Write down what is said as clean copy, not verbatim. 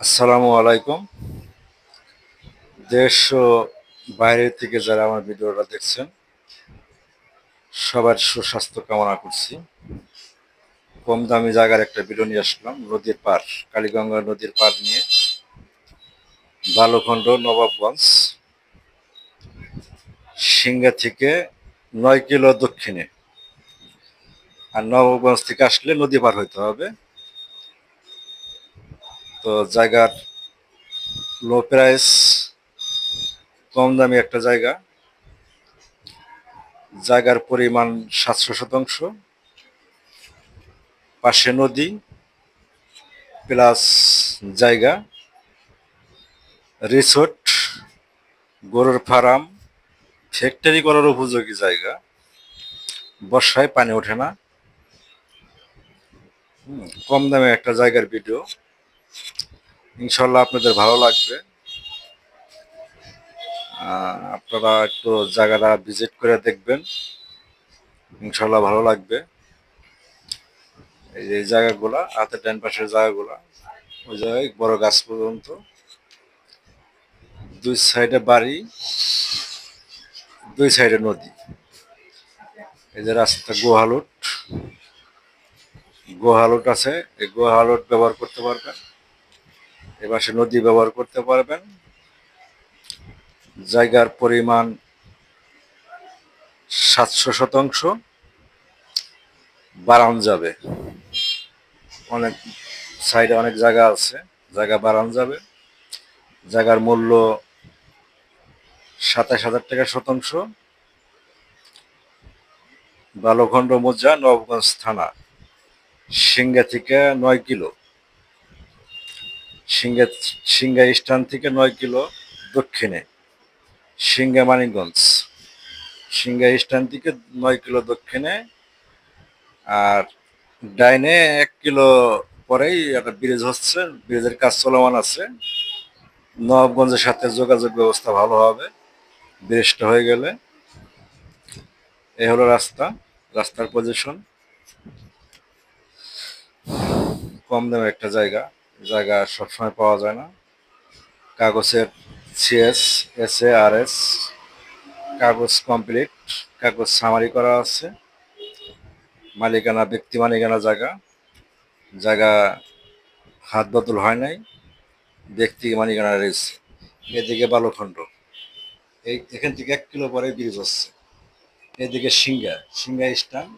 আসসালামু আলাইকুম। দেশ ও বাইরের থেকে যারা আমার ভিডিওটা দেখছেন, সবার সুস্বাস্থ্য কামনা করছি। কম দামি জায়গার একটা ভিডিও নিয়ে আসলাম, নদীর পার, কালীগঙ্গা নদীর পার নিয়ে। বালুখণ্ড, নবাবগঞ্জ, সিংড়া থেকে 9 কিলো দক্ষিণে। আর নবাবগঞ্জ থেকে আসলে নদী পার হইতে হবে। তো জায়গার লো প্রাইস, কম দামি একটা জায়গা। জায়গার পরিমাণ 700 শতাংশ, পাশে নদী প্লাস জায়গা, রিসোর্ট, গরুর ফার্ম, ফ্যাক্টরি করার উপযোগী জায়গা। বর্ষায় পানি ওঠে না। কম দামে একটা জায়গার ভিডিও, ইনশাল্লাহ আপনাদের ভালো লাগবে। আপনারা একটু জায়গাটা ভিজিট করে দেখবেন, ইনশাল্লাহ ভালো লাগবে। এই যে জায়গাগুলা, হাতের ডান পাশের জায়গাগুলা, ওই জায়গায় বড় গাছ পর্যন্ত, দুই সাইডে বাড়ি, দুই সাইডে নদী। এই যে রাস্তা গোহালুট, গোহালুট আছে, এই গোহালুট ব্যবহার করতে পারবেন। এপাশে নদী ব্যবহার করতে পারবেন। জায়গার পরিমাণ 700 শতাংশ, বাড়ানো যাবে। অনেক সাইডে অনেক জায়গা আছে, জায়গা বাড়ানো যাবে। জায়গার মূল্য 27,000 টাকা শতাংশ। বালুখণ্ড মৌজা, নবাবগঞ্জ থানা, সিংড়া থেকে 9 কিলো। সিংড়া সিংড়া স্ট্যান্ড থেকে 9 কিলো দক্ষিণে। সিংড়া মানিকগঞ্জ, সিংড়া স্ট্যান্ড থেকে 9 কিলো দক্ষিণে। আর ডাইনে 1 কিলো পরেই একটা ব্রিজ হচ্ছে, ব্রিজের কাজ চলমান আছে। নবাবগঞ্জের সাথে যোগাযোগ ব্যবস্থা ভালো হবে ব্রিজটা হয়ে গেলে। এই হলো রাস্তা, রাস্তার পজিশন। কম দামে একটা জায়গা, জায়গা সবসময় পাওয়া যায় না। কাগজের সিএস, এসএ, আরএস, কাগজ কমপ্লিট, কাগজ সামারি করা আছে। মালিকানা ব্যক্তি মালিকানা জায়গা, জায়গা হাত বদল হয় নাই, ব্যক্তি মালিকানা রয়েছে। এদিকে বালুখণ্ড, এখান থেকে 1 কিলো পরে ব্রিজ হচ্ছে। এদিকে সিংড়া, সিংড়া স্ট্যান্ড।